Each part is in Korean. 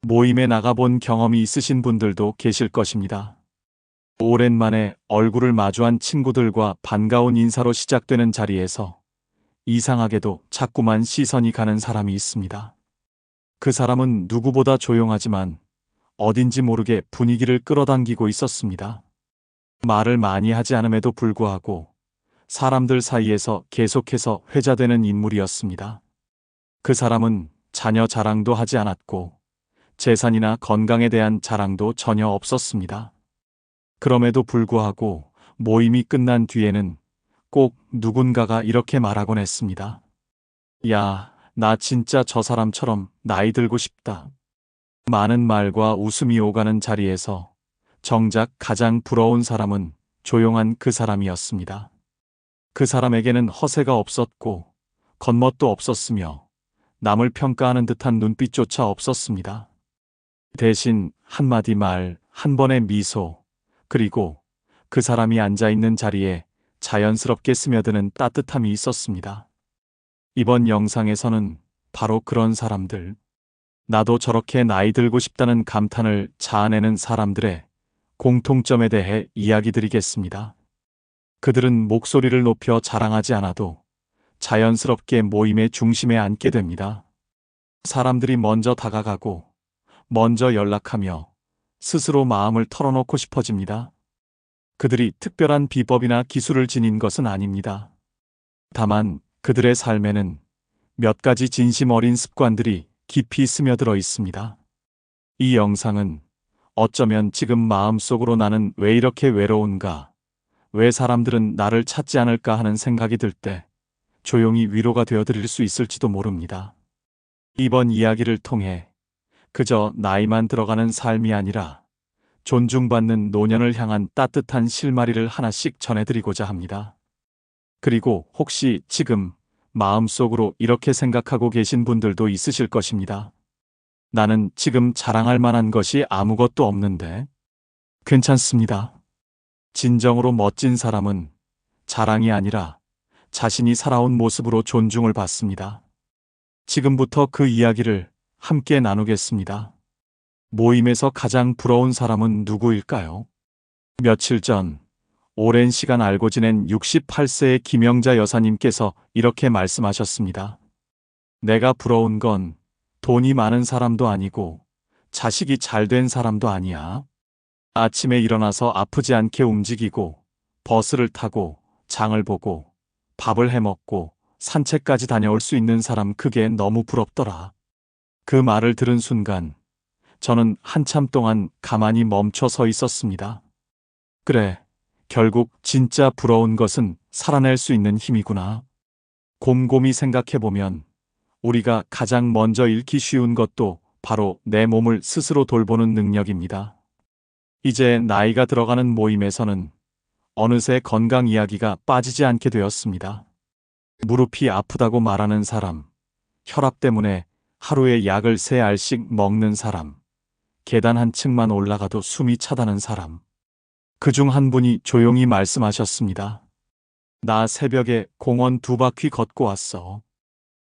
모임에 나가본 경험이 있으신 분들도 계실 것입니다. 오랜만에 얼굴을 마주한 친구들과 반가운 인사로 시작되는 자리에서 이상하게도 자꾸만 시선이 가는 사람이 있습니다. 그 사람은 누구보다 조용하지만 어딘지 모르게 분위기를 끌어당기고 있었습니다. 말을 많이 하지 않음에도 불구하고 사람들 사이에서 계속해서 회자되는 인물이었습니다. 그 사람은 자녀 자랑도 하지 않았고 재산이나 건강에 대한 자랑도 전혀 없었습니다. 그럼에도 불구하고 모임이 끝난 뒤에는 꼭 누군가가 이렇게 말하곤 했습니다. 야, 나 진짜 저 사람처럼 나이 들고 싶다. 많은 말과 웃음이 오가는 자리에서 정작 가장 부러운 사람은 조용한 그 사람이었습니다. 그 사람에게는 허세가 없었고 겉멋도 없었으며 남을 평가하는 듯한 눈빛조차 없었습니다. 대신 한마디 말, 한 번의 미소, 그리고 그 사람이 앉아있는 자리에 자연스럽게 스며드는 따뜻함이 있었습니다. 이번 영상에서는 바로 그런 사람들, 나도 저렇게 나이 들고 싶다는 감탄을 자아내는 사람들의 공통점에 대해 이야기 드리겠습니다. 그들은 목소리를 높여 자랑하지 않아도 자연스럽게 모임의 중심에 앉게 됩니다. 사람들이 먼저 다가가고 먼저 연락하며 스스로 마음을 털어놓고 싶어집니다. 그들이 특별한 비법이나 기술을 지닌 것은 아닙니다. 다만 그들의 삶에는 몇 가지 진심 어린 습관들이 깊이 스며들어 있습니다. 이 영상은 어쩌면 지금 마음속으로 나는 왜 이렇게 외로운가, 왜 사람들은 나를 찾지 않을까 하는 생각이 들 때 조용히 위로가 되어 드릴 수 있을지도 모릅니다. 이번 이야기를 통해 그저 나이만 들어가는 삶이 아니라 존중받는 노년을 향한 따뜻한 실마리를 하나씩 전해드리고자 합니다. 그리고 혹시 지금 마음속으로 이렇게 생각하고 계신 분들도 있으실 것입니다. 나는 지금 자랑할 만한 것이 아무것도 없는데. 괜찮습니다. 진정으로 멋진 사람은 자랑이 아니라 자신이 살아온 모습으로 존중을 받습니다. 지금부터 그 이야기를 함께 나누겠습니다. 모임에서 가장 부러운 사람은 누구일까요? 며칠 전 오랜 시간 알고 지낸 68세의 김영자 여사님께서 이렇게 말씀하셨습니다. 내가 부러운 건 돈이 많은 사람도 아니고 자식이 잘 된 사람도 아니야. 아침에 일어나서 아프지 않게 움직이고 버스를 타고 장을 보고 밥을 해먹고 산책까지 다녀올 수 있는 사람, 그게 너무 부럽더라. 그 말을 들은 순간 저는 한참 동안 가만히 멈춰 서 있었습니다. 그래, 결국 진짜 부러운 것은 살아낼 수 있는 힘이구나. 곰곰이 생각해보면 우리가 가장 먼저 잃기 쉬운 것도 바로 내 몸을 스스로 돌보는 능력입니다. 이제 나이가 들어가는 모임에서는 어느새 건강 이야기가 빠지지 않게 되었습니다. 무릎이 아프다고 말하는 사람, 혈압 때문에 하루에 약을 3알씩 먹는 사람, 계단 한 층만 올라가도 숨이 차다는 사람. 그중 한 분이 조용히 말씀하셨습니다. 나 새벽에 공원 2바퀴 걷고 왔어.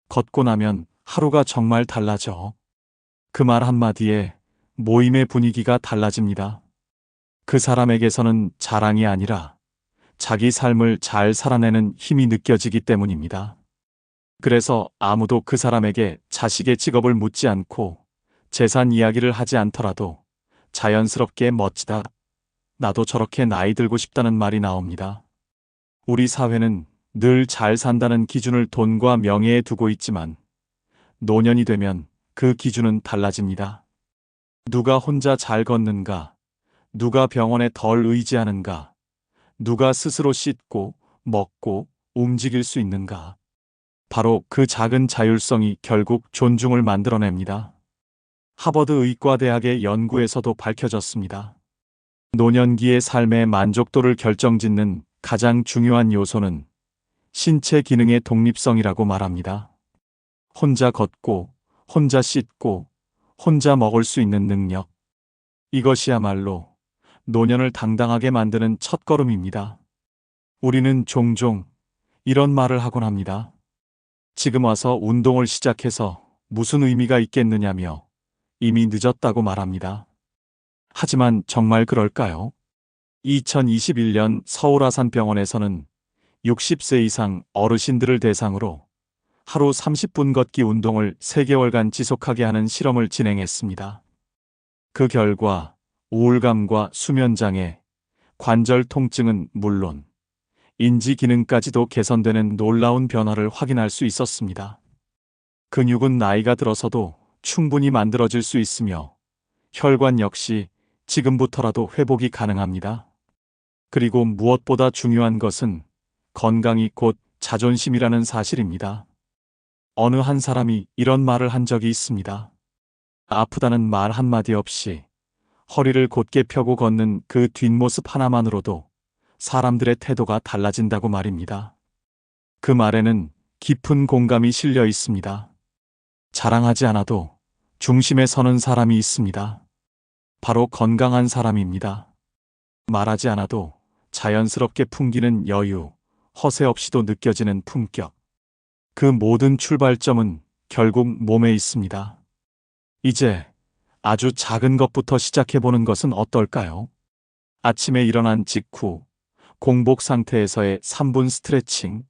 걷고 나면 하루가 정말 달라져. 그 말 한마디에 모임의 분위기가 달라집니다. 그 사람에게서는 자랑이 아니라 자기 삶을 잘 살아내는 힘이 느껴지기 때문입니다. 그래서 아무도 그 사람에게 자식의 직업을 묻지 않고 재산 이야기를 하지 않더라도 자연스럽게 멋지다, 나도 저렇게 나이 들고 싶다는 말이 나옵니다. 우리 사회는 늘 잘 산다는 기준을 돈과 명예에 두고 있지만 노년이 되면 그 기준은 달라집니다. 누가 혼자 잘 걷는가, 누가 병원에 덜 의지하는가, 누가 스스로 씻고 먹고 움직일 수 있는가. 바로 그 작은 자율성이 결국 존중을 만들어냅니다. 하버드 의과대학의 연구에서도 밝혀졌습니다. 노년기의 삶의 만족도를 결정짓는 가장 중요한 요소는 신체 기능의 독립성이라고 말합니다. 혼자 걷고, 혼자 씻고, 혼자 먹을 수 있는 능력. 이것이야말로 노년을 당당하게 만드는 첫걸음입니다. 우리는 종종 이런 말을 하곤 합니다. 지금 와서 운동을 시작해서 무슨 의미가 있겠느냐며 이미 늦었다고 말합니다. 하지만 정말 그럴까요? 2021년 서울 아산병원에서는 60세 이상 어르신들을 대상으로 하루 30분 걷기 운동을 3개월간 지속하게 하는 실험을 진행했습니다. 그 결과 우울감과 수면장애, 관절 통증은 물론 인지 기능까지도 개선되는 놀라운 변화를 확인할 수 있었습니다. 근육은 나이가 들어서도 충분히 만들어질 수 있으며 혈관 역시 지금부터라도 회복이 가능합니다. 그리고 무엇보다 중요한 것은 건강이 곧 자존심이라는 사실입니다. 어느 한 사람이 이런 말을 한 적이 있습니다. 아프다는 말 한마디 없이 허리를 곧게 펴고 걷는 그 뒷모습 하나만으로도 사람들의 태도가 달라진다고 말입니다. 그 말에는 깊은 공감이 실려 있습니다. 자랑하지 않아도 중심에 서는 사람이 있습니다. 바로 건강한 사람입니다. 말하지 않아도 자연스럽게 풍기는 여유, 허세 없이도 느껴지는 품격. 그 모든 출발점은 결국 몸에 있습니다. 이제 아주 작은 것부터 시작해보는 것은 어떨까요? 아침에 일어난 직후 공복 상태에서의 3분 스트레칭,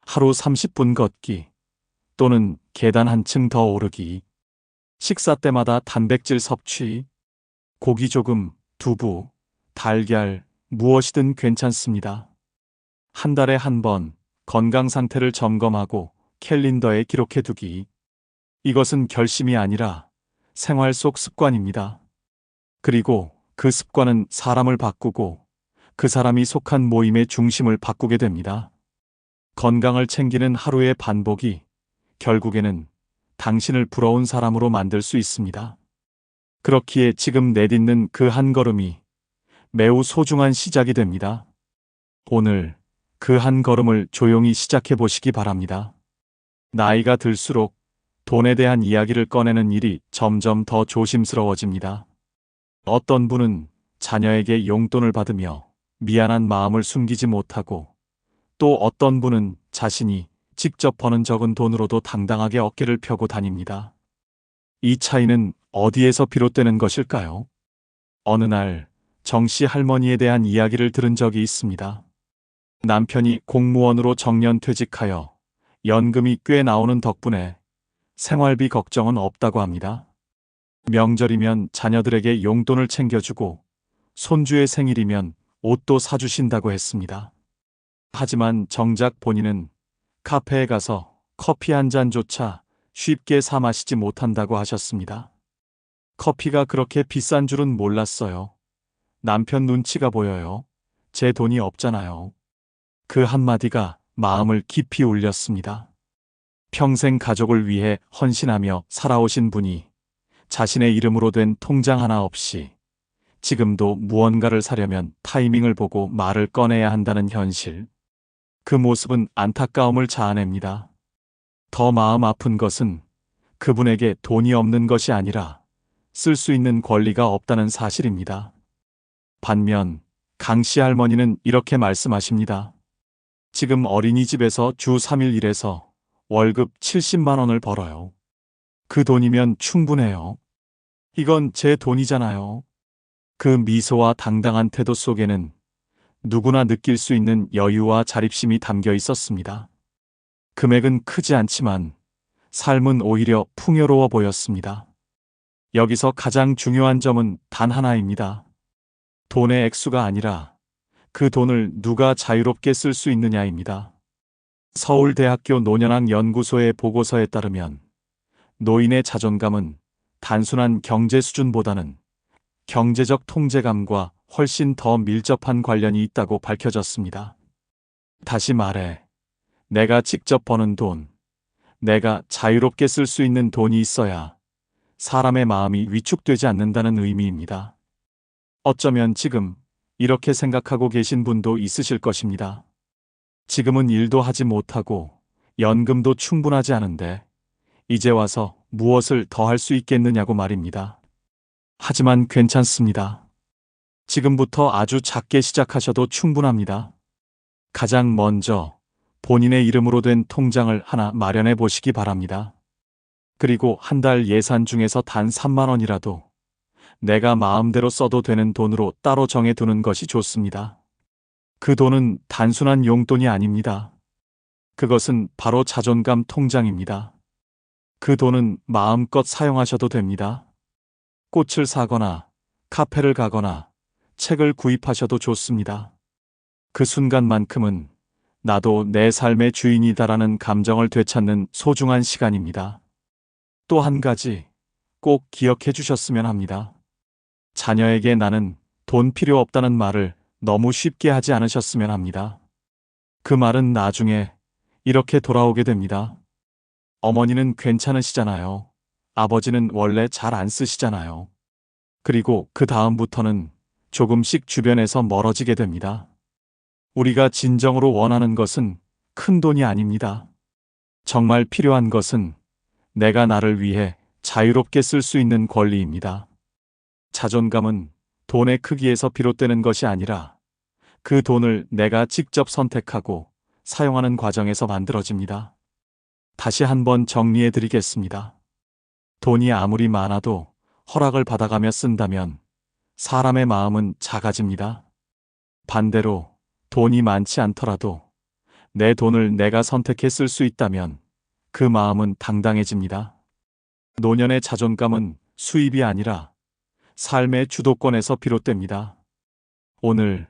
하루 30분 걷기, 또는 계단 한층 더 오르기, 식사 때마다 단백질 섭취, 고기 조금, 두부, 달걀, 무엇이든 괜찮습니다. 한 달에 한 번 건강 상태를 점검하고 캘린더에 기록해두기. 이것은 결심이 아니라 생활 속 습관입니다. 그리고 그 습관은 사람을 바꾸고 그 사람이 속한 모임의 중심을 바꾸게 됩니다. 건강을 챙기는 하루의 반복이 결국에는 당신을 부러운 사람으로 만들 수 있습니다. 그렇기에 지금 내딛는 그 한 걸음이 매우 소중한 시작이 됩니다. 오늘 그 한 걸음을 조용히 시작해 보시기 바랍니다. 나이가 들수록 돈에 대한 이야기를 꺼내는 일이 점점 더 조심스러워집니다. 어떤 분은 자녀에게 용돈을 받으며 미안한 마음을 숨기지 못하고, 또 어떤 분은 자신이 직접 버는 적은 돈으로도 당당하게 어깨를 펴고 다닙니다. 이 차이는 어디에서 비롯되는 것일까요? 어느 날 정씨 할머니에 대한 이야기를 들은 적이 있습니다. 남편이 공무원으로 정년퇴직하여 연금이 꽤 나오는 덕분에 생활비 걱정은 없다고 합니다. 명절이면 자녀들에게 용돈을 챙겨주고 손주의 생일이면 옷도 사주신다고 했습니다. 하지만 정작 본인은 카페에 가서 커피 한 잔조차 쉽게 사 마시지 못한다고 하셨습니다. 커피가 그렇게 비싼 줄은 몰랐어요. 남편 눈치가 보여요. 제 돈이 없잖아요. 그 한마디가 마음을 깊이 울렸습니다. 평생 가족을 위해 헌신하며 살아오신 분이 자신의 이름으로 된 통장 하나 없이 지금도 무언가를 사려면 타이밍을 보고 말을 꺼내야 한다는 현실. 그 모습은 안타까움을 자아냅니다. 더 마음 아픈 것은 그분에게 돈이 없는 것이 아니라 쓸 수 있는 권리가 없다는 사실입니다. 반면 강씨 할머니는 이렇게 말씀하십니다. 지금 어린이집에서 주 3일 일해서 월급 70만 원을 벌어요. 그 돈이면 충분해요. 이건 제 돈이잖아요. 그 미소와 당당한 태도 속에는 누구나 느낄 수 있는 여유와 자립심이 담겨 있었습니다. 금액은 크지 않지만 삶은 오히려 풍요로워 보였습니다. 여기서 가장 중요한 점은 단 하나입니다. 돈의 액수가 아니라 그 돈을 누가 자유롭게 쓸 수 있느냐입니다. 서울대학교 노년학 연구소의 보고서에 따르면 노인의 자존감은 단순한 경제 수준보다는 경제적 통제감과 훨씬 더 밀접한 관련이 있다고 밝혀졌습니다. 다시 말해, 내가 직접 버는 돈, 내가 자유롭게 쓸 수 있는 돈이 있어야 사람의 마음이 위축되지 않는다는 의미입니다. 어쩌면 지금 이렇게 생각하고 계신 분도 있으실 것입니다. 지금은 일도 하지 못하고 연금도 충분하지 않은데 이제 와서 무엇을 더 할 수 있겠느냐고 말입니다. 하지만 괜찮습니다. 지금부터 아주 작게 시작하셔도 충분합니다. 가장 먼저 본인의 이름으로 된 통장을 하나 마련해 보시기 바랍니다. 그리고 한 달 예산 중에서 단 3만 원이라도 내가 마음대로 써도 되는 돈으로 따로 정해두는 것이 좋습니다. 그 돈은 단순한 용돈이 아닙니다. 그것은 바로 자존감 통장입니다. 그 돈은 마음껏 사용하셔도 됩니다. 꽃을 사거나 카페를 가거나 책을 구입하셔도 좋습니다. 그 순간만큼은 나도 내 삶의 주인이다라는 감정을 되찾는 소중한 시간입니다. 또 한 가지 꼭 기억해 주셨으면 합니다. 자녀에게 나는 돈 필요 없다는 말을 너무 쉽게 하지 않으셨으면 합니다. 그 말은 나중에 이렇게 돌아오게 됩니다. 어머니는 괜찮으시잖아요. 아버지는 원래 잘 안 쓰시잖아요. 그리고 그 다음부터는 조금씩 주변에서 멀어지게 됩니다. 우리가 진정으로 원하는 것은 큰 돈이 아닙니다. 정말 필요한 것은 내가 나를 위해 자유롭게 쓸 수 있는 권리입니다. 자존감은 돈의 크기에서 비롯되는 것이 아니라 그 돈을 내가 직접 선택하고 사용하는 과정에서 만들어집니다. 다시 한번 정리해 드리겠습니다. 돈이 아무리 많아도 허락을 받아가며 쓴다면 사람의 마음은 작아집니다. 반대로 돈이 많지 않더라도 내 돈을 내가 선택해 쓸 수 있다면 그 마음은 당당해집니다. 노년의 자존감은 수입이 아니라 삶의 주도권에서 비롯됩니다. 오늘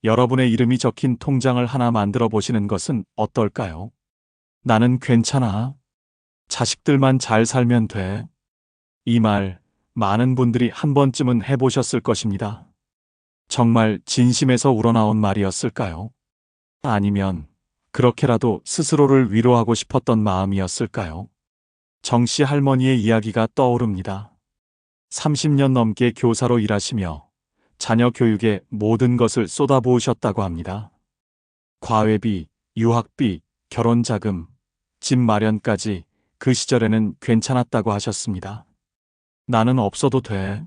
여러분의 이름이 적힌 통장을 하나 만들어 보시는 것은 어떨까요? 나는 괜찮아. 자식들만 잘 살면 돼. 이 말 많은 분들이 한 번쯤은 해보셨을 것입니다. 정말 진심에서 우러나온 말이었을까요? 아니면 그렇게라도 스스로를 위로하고 싶었던 마음이었을까요? 정씨 할머니의 이야기가 떠오릅니다. 30년 넘게 교사로 일하시며 자녀 교육에 모든 것을 쏟아부으셨다고 합니다. 과외비, 유학비, 결혼자금, 집 마련까지 그 시절에는 괜찮았다고 하셨습니다. 나는 없어도 돼.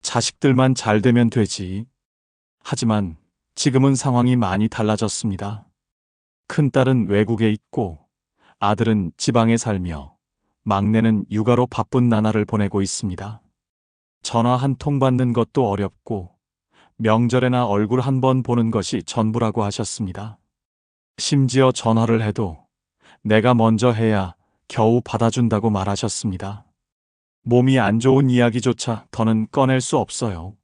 자식들만 잘 되면 되지. 하지만 지금은 상황이 많이 달라졌습니다. 큰딸은 외국에 있고 아들은 지방에 살며 막내는 육아로 바쁜 나날을 보내고 있습니다. 전화 한 통 받는 것도 어렵고 명절에나 얼굴 한 번 보는 것이 전부라고 하셨습니다. 심지어 전화를 해도 내가 먼저 해야 겨우 받아준다고 말하셨습니다. 몸이 안 좋은 이야기조차 더는 꺼낼 수 없어요.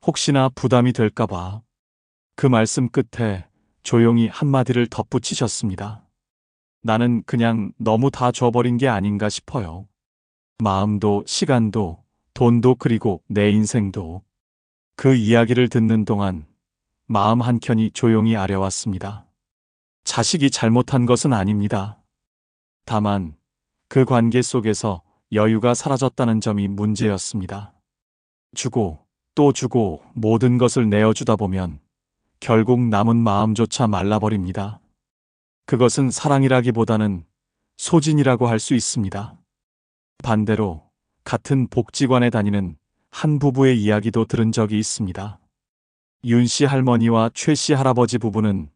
혹시나 부담이 될까봐. 그 말씀 끝에 조용히 한마디를 덧붙이셨습니다. 나는 그냥 너무 다 줘버린 게 아닌가 싶어요. 마음도 시간도 돈도 그리고 내 인생도. 그 이야기를 듣는 동안 마음 한켠이 조용히 아려왔습니다. 자식이 잘못한 것은 아닙니다. 다만 그 관계 속에서 여유가 사라졌다는 점이 문제였습니다. 주고 또 주고 모든 것을 내어주다 보면 결국 남은 마음조차 말라버립니다. 그것은 사랑이라기보다는 소진이라고 할 수 있습니다. 반대로 같은 복지관에 다니는 한 부부의 이야기도 들은 적이 있습니다. 윤 씨 할머니와 최 씨 할아버지 부부는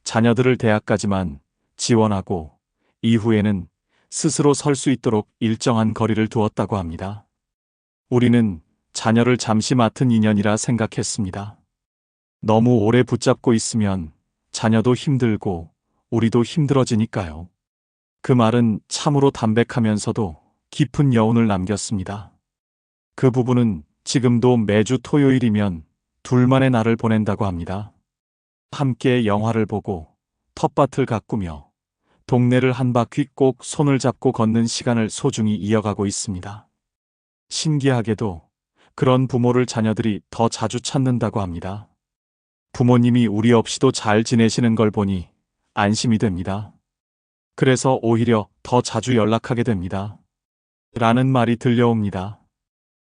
자녀들을 대학까지만 지원하고 이후에는 스스로 설 수 있도록 일정한 거리를 두었다고 합니다. 우리는 자녀를 잠시 맡은 인연이라 생각했습니다. 너무 오래 붙잡고 있으면 자녀도 힘들고 우리도 힘들어지니까요. 그 말은 참으로 담백하면서도 깊은 여운을 남겼습니다. 그 부부는 지금도 매주 토요일이면 둘만의 날을 보낸다고 합니다. 함께 영화를 보고 텃밭을 가꾸며 동네를 한 바퀴 꼭 손을 잡고 걷는 시간을 소중히 이어가고 있습니다. 신기하게도 그런 부모를 자녀들이 더 자주 찾는다고 합니다. 부모님이 우리 없이도 잘 지내시는 걸 보니 안심이 됩니다. 그래서 오히려 더 자주 연락하게 됩니다. 라는 말이 들려옵니다.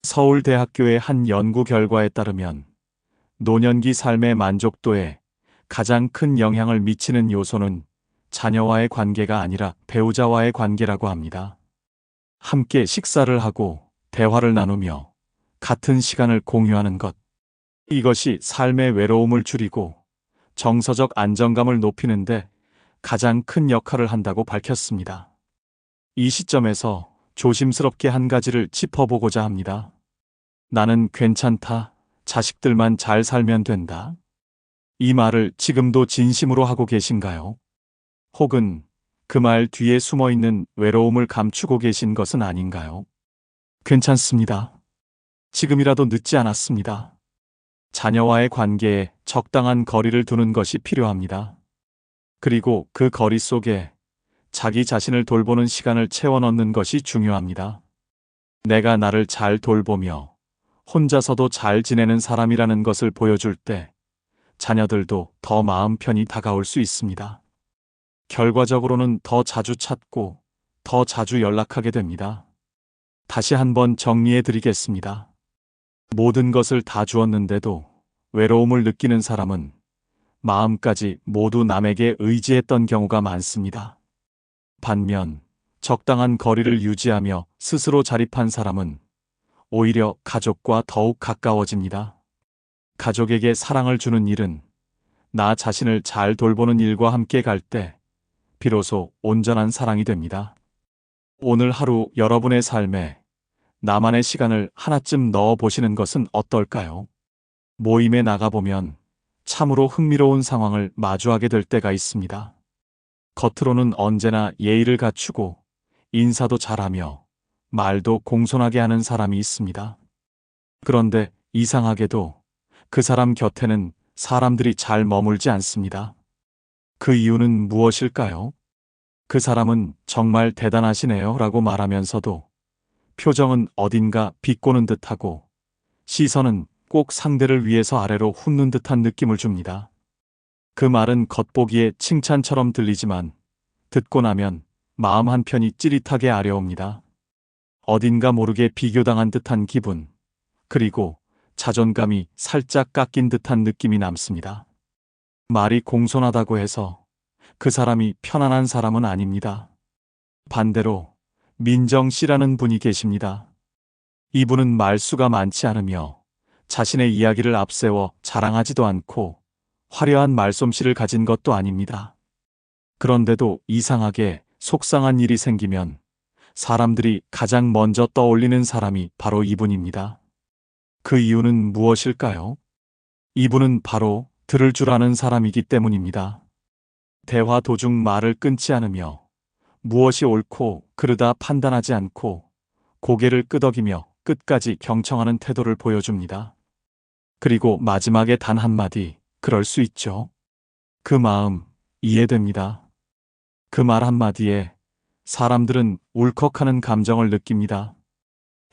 서울대학교의 한 연구 결과에 따르면 노년기 삶의 만족도에 가장 큰 영향을 미치는 요소는 자녀와의 관계가 아니라 배우자와의 관계라고 합니다. 함께 식사를 하고 대화를 나누며 같은 시간을 공유하는 것. 이것이 삶의 외로움을 줄이고 정서적 안정감을 높이는데 가장 큰 역할을 한다고 밝혔습니다. 이 시점에서 조심스럽게 한 가지를 짚어보고자 합니다. 나는 괜찮다. 자식들만 잘 살면 된다. 이 말을 지금도 진심으로 하고 계신가요? 혹은 그 말 뒤에 숨어 있는 외로움을 감추고 계신 것은 아닌가요? 괜찮습니다. 지금이라도 늦지 않았습니다. 자녀와의 관계에 적당한 거리를 두는 것이 필요합니다. 그리고 그 거리 속에 자기 자신을 돌보는 시간을 채워 넣는 것이 중요합니다. 내가 나를 잘 돌보며 혼자서도 잘 지내는 사람이라는 것을 보여줄 때 자녀들도 더 마음 편히 다가올 수 있습니다. 결과적으로는 더 자주 찾고 더 자주 연락하게 됩니다. 다시 한번 정리해 드리겠습니다. 모든 것을 다 주었는데도 외로움을 느끼는 사람은 마음까지 모두 남에게 의지했던 경우가 많습니다. 반면 적당한 거리를 유지하며 스스로 자립한 사람은 오히려 가족과 더욱 가까워집니다. 가족에게 사랑을 주는 일은 나 자신을 잘 돌보는 일과 함께 갈 때 비로소 온전한 사랑이 됩니다. 오늘 하루 여러분의 삶에 나만의 시간을 하나쯤 넣어 보시는 것은 어떨까요? 모임에 나가보면 참으로 흥미로운 상황을 마주하게 될 때가 있습니다. 겉으로는 언제나 예의를 갖추고 인사도 잘하며 말도 공손하게 하는 사람이 있습니다. 그런데 이상하게도 그 사람 곁에는 사람들이 잘 머물지 않습니다. 그 이유는 무엇일까요? 그 사람은 정말 대단하시네요 라고 말하면서도 표정은 어딘가 비꼬는 듯하고 시선은 꼭 상대를 위해서 아래로 훑는 듯한 느낌을 줍니다. 그 말은 겉보기에 칭찬처럼 들리지만 듣고 나면 마음 한편이 찌릿하게 아려옵니다. 어딘가 모르게 비교당한 듯한 기분, 그리고 자존감이 살짝 깎인 듯한 느낌이 남습니다. 말이 공손하다고 해서 그 사람이 편안한 사람은 아닙니다. 반대로 민정 씨라는 분이 계십니다. 이분은 말수가 많지 않으며 자신의 이야기를 앞세워 자랑하지도 않고 화려한 말솜씨를 가진 것도 아닙니다. 그런데도 이상하게 속상한 일이 생기면 사람들이 가장 먼저 떠올리는 사람이 바로 이분입니다. 그 이유는 무엇일까요? 이분은 바로 들을 줄 아는 사람이기 때문입니다. 대화 도중 말을 끊지 않으며 무엇이 옳고 그르다 판단하지 않고 고개를 끄덕이며 끝까지 경청하는 태도를 보여줍니다. 그리고 마지막에 단 한마디, 그럴 수 있죠. 그 마음 이해됩니다. 그 말 한마디에 사람들은 울컥하는 감정을 느낍니다.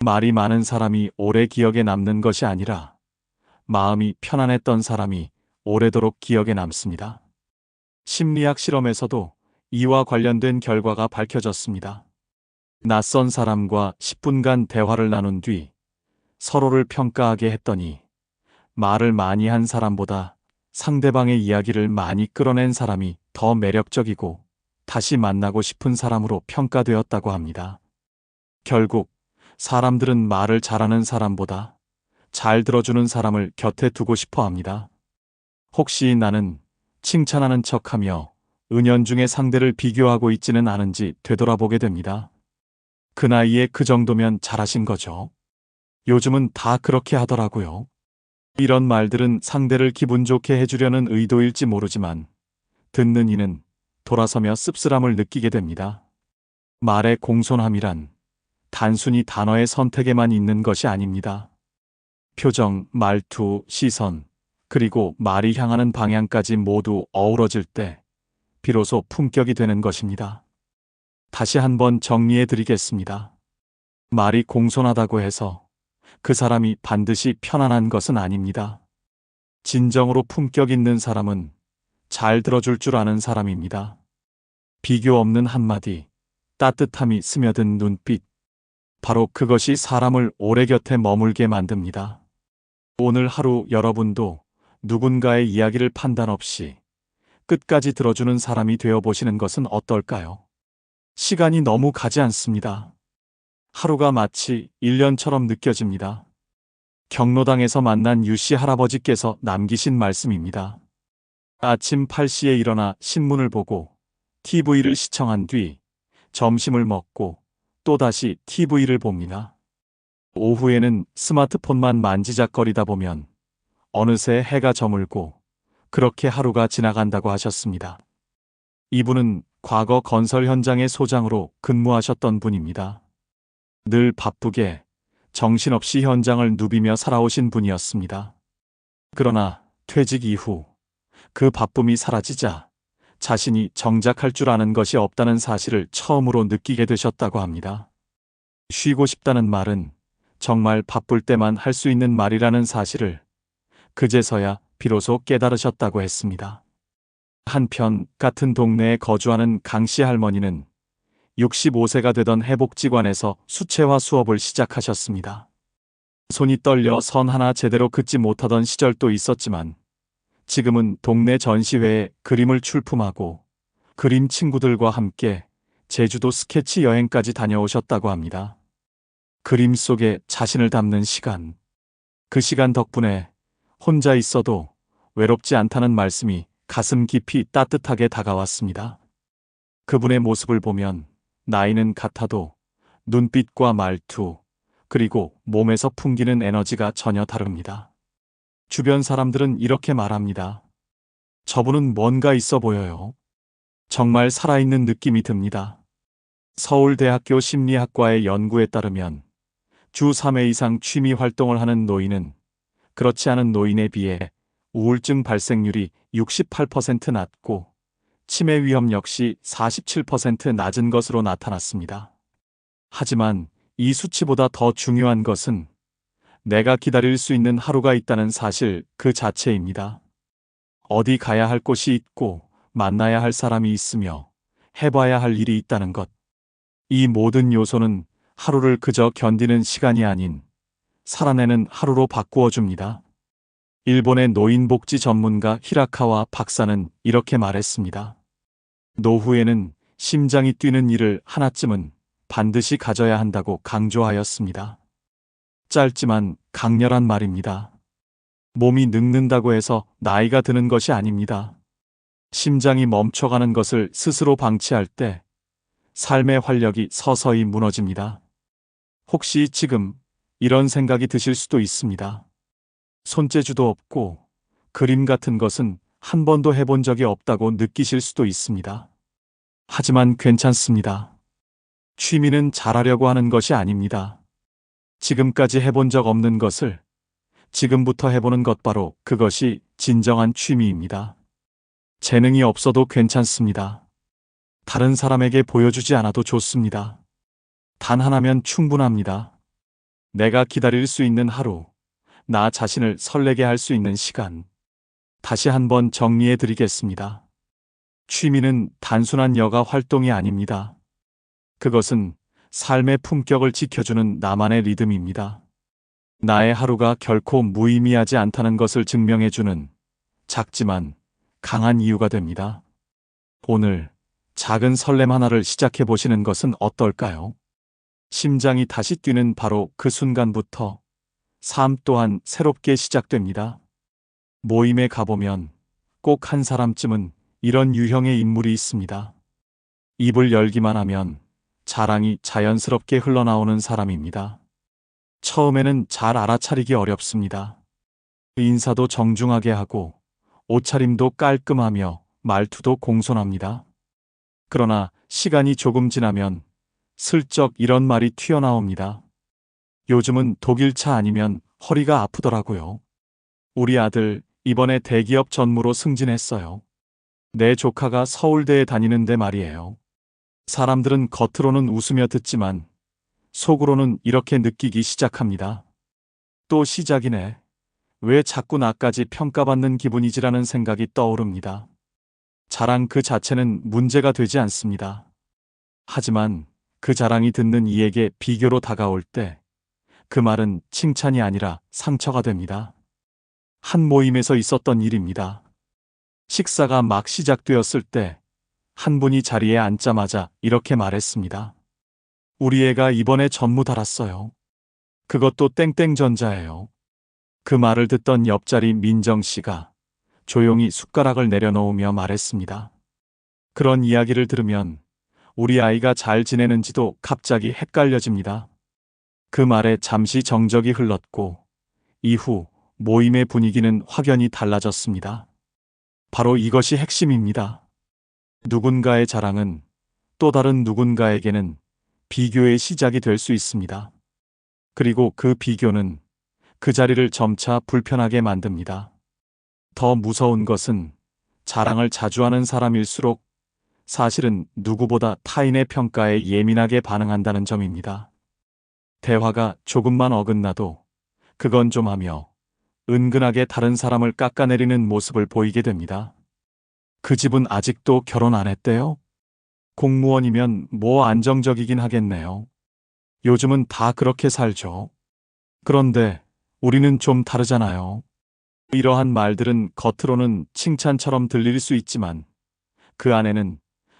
말이 많은 사람이 오래 기억에 남는 것이 아니라 마음이 편안했던 사람이 오래도록 기억에 남습니다. 심리학 실험에서도 이와 관련된 결과가 밝혀졌습니다. 낯선 사람과 10분간 대화를 나눈 뒤 서로를 평가하게 했더니 말을 많이 한 사람보다 상대방의 이야기를 많이 끌어낸 사람이 더 매력적이고 다시 만나고 싶은 사람으로 평가되었다고 합니다. 결국 사람들은 말을 잘하는 사람보다 잘 들어주는 사람을 곁에 두고 싶어 합니다. 혹시 나는 칭찬하는 척하며 은연중에 상대를 비교하고 있지는 않은지 되돌아보게 됩니다. 그 나이에 그 정도면 잘하신 거죠. 요즘은 다 그렇게 하더라고요. 이런 말들은 상대를 기분 좋게 해주려는 의도일지 모르지만 듣는 이는 돌아서며 씁쓸함을 느끼게 됩니다. 말의 공손함이란 단순히 단어의 선택에만 있는 것이 아닙니다. 표정, 말투, 시선, 그리고 말이 향하는 방향까지 모두 어우러질 때 비로소 품격이 되는 것입니다. 다시 한번 정리해 드리겠습니다. 말이 공손하다고 해서 그 사람이 반드시 편안한 것은 아닙니다. 진정으로 품격 있는 사람은 잘 들어줄 줄 아는 사람입니다. 비교 없는 한마디, 따뜻함이 스며든 눈빛, 바로 그것이 사람을 오래 곁에 머물게 만듭니다. 오늘 하루 여러분도 누군가의 이야기를 판단 없이 끝까지 들어주는 사람이 되어보시는 것은 어떨까요? 시간이 너무 가지 않습니다. 하루가 마치 1년처럼 느껴집니다. 경로당에서 만난 유씨 할아버지께서 남기신 말씀입니다. 아침 8시에 일어나 신문을 보고 TV를 시청한 뒤 점심을 먹고 또다시 TV를 봅니다. 오후에는 스마트폰만 만지작거리다 보면 어느새 해가 저물고 그렇게 하루가 지나간다고 하셨습니다. 이분은 과거 건설 현장의 소장으로 근무하셨던 분입니다. 늘 바쁘게 정신없이 현장을 누비며 살아오신 분이었습니다. 그러나 퇴직 이후 그 바쁨이 사라지자 자신이 정작 할 줄 아는 것이 없다는 사실을 처음으로 느끼게 되셨다고 합니다. 쉬고 싶다는 말은 정말 바쁠 때만 할 수 있는 말이라는 사실을 그제서야 비로소 깨달으셨다고 했습니다. 한편 같은 동네에 거주하는 강씨 할머니는 65세가 되던 해복지관에서 수채화 수업을 시작하셨습니다. 손이 떨려 선 하나 제대로 긋지 못하던 시절도 있었지만 지금은 동네 전시회에 그림을 출품하고 그림 친구들과 함께 제주도 스케치 여행까지 다녀오셨다고 합니다. 그림 속에 자신을 담는 시간. 그 시간 덕분에 혼자 있어도 외롭지 않다는 말씀이 가슴 깊이 따뜻하게 다가왔습니다. 그분의 모습을 보면 나이는 같아도 눈빛과 말투, 그리고 몸에서 풍기는 에너지가 전혀 다릅니다. 주변 사람들은 이렇게 말합니다. 저분은 뭔가 있어 보여요. 정말 살아있는 느낌이 듭니다. 서울대학교 심리학과의 연구에 따르면 주 3회 이상 취미 활동을 하는 노인은 그렇지 않은 노인에 비해 우울증 발생률이 68% 낮고 치매 위험 역시 47% 낮은 것으로 나타났습니다. 하지만 이 수치보다 더 중요한 것은 내가 기다릴 수 있는 하루가 있다는 사실 그 자체입니다. 어디 가야 할 곳이 있고 만나야 할 사람이 있으며 해봐야 할 일이 있다는 것. 이 모든 요소는 하루를 그저 견디는 시간이 아닌 살아내는 하루로 바꾸어 줍니다. 일본의 노인복지 전문가 히라카와 박사는 이렇게 말했습니다. 노후에는 심장이 뛰는 일을 하나쯤은 반드시 가져야 한다고 강조하였습니다. 짧지만 강렬한 말입니다. 몸이 늙는다고 해서 나이가 드는 것이 아닙니다. 심장이 멈춰가는 것을 스스로 방치할 때 삶의 활력이 서서히 무너집니다. 혹시 지금 이런 생각이 드실 수도 있습니다. 손재주도 없고 그림 같은 것은 한 번도 해본 적이 없다고 느끼실 수도 있습니다. 하지만 괜찮습니다. 취미는 잘하려고 하는 것이 아닙니다. 지금까지 해본 적 없는 것을 지금부터 해보는 것 바로 그것이 진정한 취미입니다. 재능이 없어도 괜찮습니다. 다른 사람에게 보여주지 않아도 좋습니다. 단 하나면 충분합니다. 내가 기다릴 수 있는 하루, 나 자신을 설레게 할 수 있는 시간. 다시 한번 정리해 드리겠습니다. 취미는 단순한 여가 활동이 아닙니다. 그것은 삶의 품격을 지켜주는 나만의 리듬입니다. 나의 하루가 결코 무의미하지 않다는 것을 증명해주는 작지만 강한 이유가 됩니다. 오늘 작은 설렘 하나를 시작해 보시는 것은 어떨까요? 심장이 다시 뛰는 바로 그 순간부터 삶 또한 새롭게 시작됩니다. 모임에 가보면 꼭 한 사람쯤은 이런 유형의 인물이 있습니다. 입을 열기만 하면 자랑이 자연스럽게 흘러나오는 사람입니다. 처음에는 잘 알아차리기 어렵습니다. 인사도 정중하게 하고 옷차림도 깔끔하며 말투도 공손합니다. 그러나 시간이 조금 지나면 슬쩍 이런 말이 튀어나옵니다. 요즘은 독일차 아니면 허리가 아프더라고요. 우리 아들 이번에 대기업 전무로 승진했어요. 내 조카가 서울대에 다니는데 말이에요. 사람들은 겉으로는 웃으며 듣지만 속으로는 이렇게 느끼기 시작합니다. 또 시작이네. 왜 자꾸 나까지 평가받는 기분이지라는 생각이 떠오릅니다. 자랑 그 자체는 문제가 되지 않습니다. 하지만 그 자랑이 듣는 이에게 비교로 다가올 때 그 말은 칭찬이 아니라 상처가 됩니다. 한 모임에서 있었던 일입니다. 식사가 막 시작되었을 때 한 분이 자리에 앉자마자 이렇게 말했습니다. 우리 애가 이번에 전무 달았어요. 그것도 땡땡전자예요. 그 말을 듣던 옆자리 민정 씨가 조용히 숟가락을 내려놓으며 말했습니다. 그런 이야기를 들으면 우리 아이가 잘 지내는지도 갑자기 헷갈려집니다. 그 말에 잠시 정적이 흘렀고 이후 모임의 분위기는 확연히 달라졌습니다. 바로 이것이 핵심입니다. 누군가의 자랑은 또 다른 누군가에게는 비교의 시작이 될 수 있습니다. 그리고 그 비교는 그 자리를 점차 불편하게 만듭니다. 더 무서운 것은 자랑을 자주 하는 사람일수록 사실은 누구보다 타인의 평가에 예민하게 반응한다는 점입니다. 대화가 조금만 어긋나도 그건 좀 하며 은근하게 다른 사람을 깎아내리는 모습을 보이게 됩니다. 그 집은 아직도 결혼 안 했대요? 공무원이면 뭐 안정적이긴 하겠네요. 요즘은 다 그렇게 살죠. 그런데 우리는 좀 다르잖아요. 이러한 말들은 겉으로는 칭찬처럼 들릴 수 있지만 그 안에는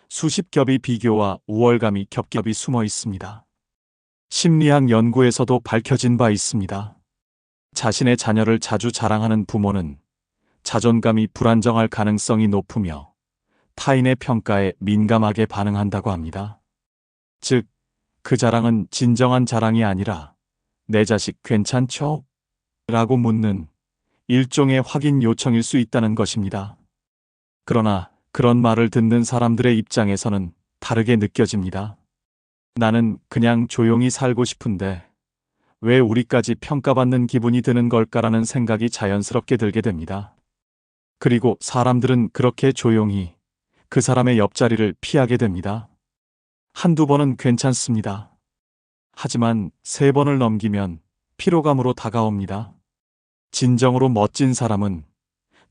수십 겹의 비교와 우월감이 겹겹이 숨어 있습니다. 심리학 연구에서도 밝혀진 바 있습니다. 자신의 자녀를 자주 자랑하는 부모는 자존감이 불안정할 가능성이 높으며 타인의 평가에 민감하게 반응한다고 합니다. 즉, 그 자랑은 진정한 자랑이 아니라 내 자식 괜찮죠? 라고 묻는 일종의 확인 요청일 수 있다는 것입니다. 그러나 그런 말을 듣는 사람들의 입장에서는 다르게 느껴집니다. 나는 그냥 조용히 살고 싶은데 왜 우리까지 평가받는 기분이 드는 걸까라는 생각이 자연스럽게 들게 됩니다. 그리고 사람들은 그렇게 조용히 그 사람의 옆자리를 피하게 됩니다. 한두 번은 괜찮습니다. 하지만 세 번을 넘기면 피로감으로 다가옵니다. 진정으로 멋진 사람은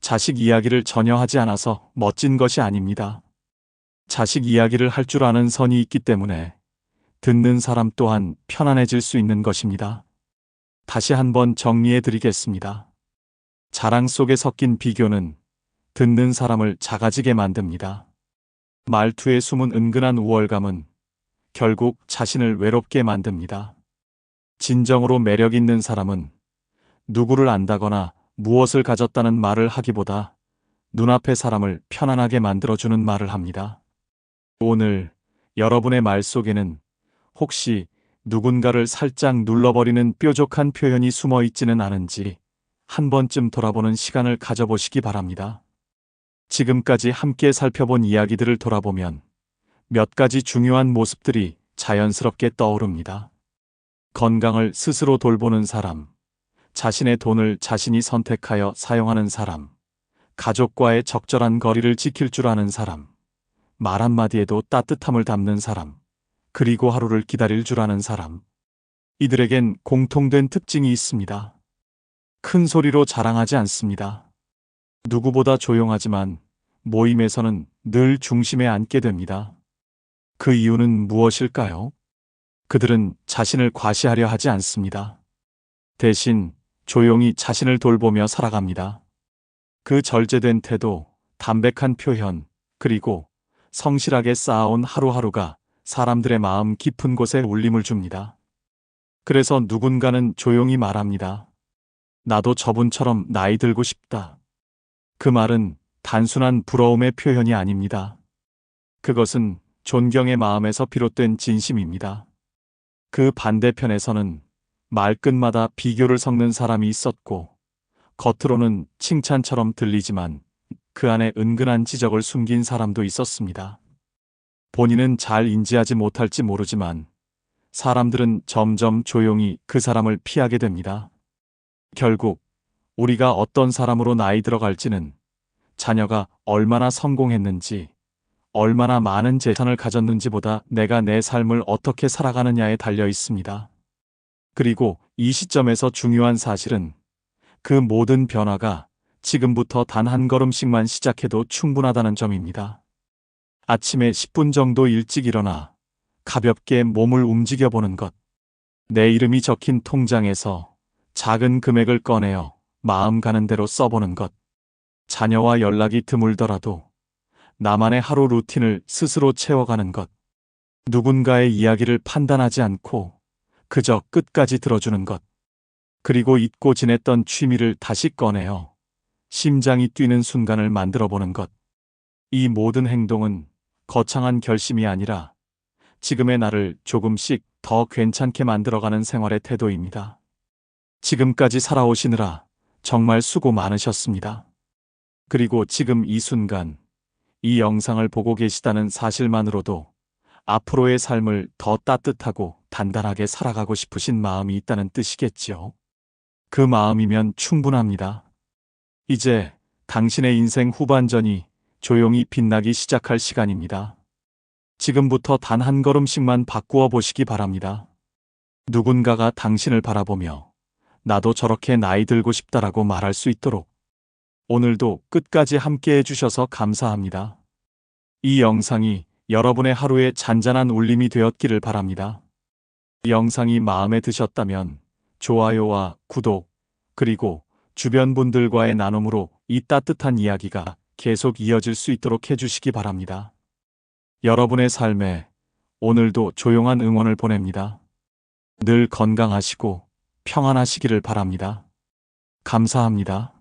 자식 이야기를 전혀 하지 않아서 멋진 것이 아닙니다. 자식 이야기를 할 줄 아는 선이 있기 때문에 듣는 사람 또한 편안해질 수 있는 것입니다. 다시 한번 정리해 드리겠습니다. 자랑 속에 섞인 비교는 듣는 사람을 작아지게 만듭니다. 말투에 숨은 은근한 우월감은 결국 자신을 외롭게 만듭니다. 진정으로 매력 있는 사람은 누구를 안다거나 무엇을 가졌다는 말을 하기보다 눈앞의 사람을 편안하게 만들어주는 말을 합니다. 오늘 여러분의 말 속에는 혹시 누군가를 살짝 눌러버리는 뾰족한 표현이 숨어 있지는 않은지 한 번쯤 돌아보는 시간을 가져보시기 바랍니다. 지금까지 함께 살펴본 이야기들을 돌아보면 몇 가지 중요한 모습들이 자연스럽게 떠오릅니다. 건강을 스스로 돌보는 사람, 자신의 돈을 자신이 선택하여 사용하는 사람, 가족과의 적절한 거리를 지킬 줄 아는 사람, 말 한마디에도 따뜻함을 담는 사람, 그리고 하루를 기다릴 줄 아는 사람. 이들에겐 공통된 특징이 있습니다. 큰 소리로 자랑하지 않습니다. 누구보다 조용하지만 모임에서는 늘 중심에 앉게 됩니다. 그 이유는 무엇일까요? 그들은 자신을 과시하려 하지 않습니다. 대신 조용히 자신을 돌보며 살아갑니다. 그 절제된 태도, 담백한 표현, 그리고 성실하게 쌓아온 하루하루가 사람들의 마음 깊은 곳에 울림을 줍니다. 그래서 누군가는 조용히 말합니다. 나도 저분처럼 나이 들고 싶다. 그 말은 단순한 부러움의 표현이 아닙니다. 그것은 존경의 마음에서 비롯된 진심입니다. 그 반대편에서는 말끝마다 비교를 섞는 사람이 있었고, 겉으로는 칭찬처럼 들리지만 그 안에 은근한 지적을 숨긴 사람도 있었습니다. 본인은 잘 인지하지 못할지 모르지만 사람들은 점점 조용히 그 사람을 피하게 됩니다. 결국 우리가 어떤 사람으로 나이 들어갈지는 자녀가 얼마나 성공했는지, 얼마나 많은 재산을 가졌는지보다 내가 내 삶을 어떻게 살아가느냐에 달려 있습니다. 그리고 이 시점에서 중요한 사실은 그 모든 변화가 지금부터 단 한 걸음씩만 시작해도 충분하다는 점입니다. 아침에 10분 정도 일찍 일어나 가볍게 몸을 움직여 보는 것. 내 이름이 적힌 통장에서 작은 금액을 꺼내어 마음 가는 대로 써보는 것. 자녀와 연락이 드물더라도 나만의 하루 루틴을 스스로 채워가는 것. 누군가의 이야기를 판단하지 않고 그저 끝까지 들어주는 것. 그리고 잊고 지냈던 취미를 다시 꺼내어 심장이 뛰는 순간을 만들어 보는 것. 이 모든 행동은 거창한 결심이 아니라 지금의 나를 조금씩 더 괜찮게 만들어가는 생활의 태도입니다. 지금까지 살아오시느라 정말 수고 많으셨습니다. 그리고 지금 이 순간, 이 영상을 보고 계시다는 사실만으로도 앞으로의 삶을 더 따뜻하고 단단하게 살아가고 싶으신 마음이 있다는 뜻이겠지요. 그 마음이면 충분합니다. 이제 당신의 인생 후반전이 조용히 빛나기 시작할 시간입니다. 지금부터 단 한 걸음씩만 바꾸어 보시기 바랍니다. 누군가가 당신을 바라보며 나도 저렇게 나이 들고 싶다라고 말할 수 있도록 오늘도 끝까지 함께 해주셔서 감사합니다. 이 영상이 여러분의 하루의 잔잔한 울림이 되었기를 바랍니다. 영상이 마음에 드셨다면 좋아요와 구독, 그리고 주변 분들과의 나눔으로 이 따뜻한 이야기가 계속 이어질 수 있도록 해주시기 바랍니다. 여러분의 삶에 오늘도 조용한 응원을 보냅니다. 늘 건강하시고 평안하시기를 바랍니다. 감사합니다.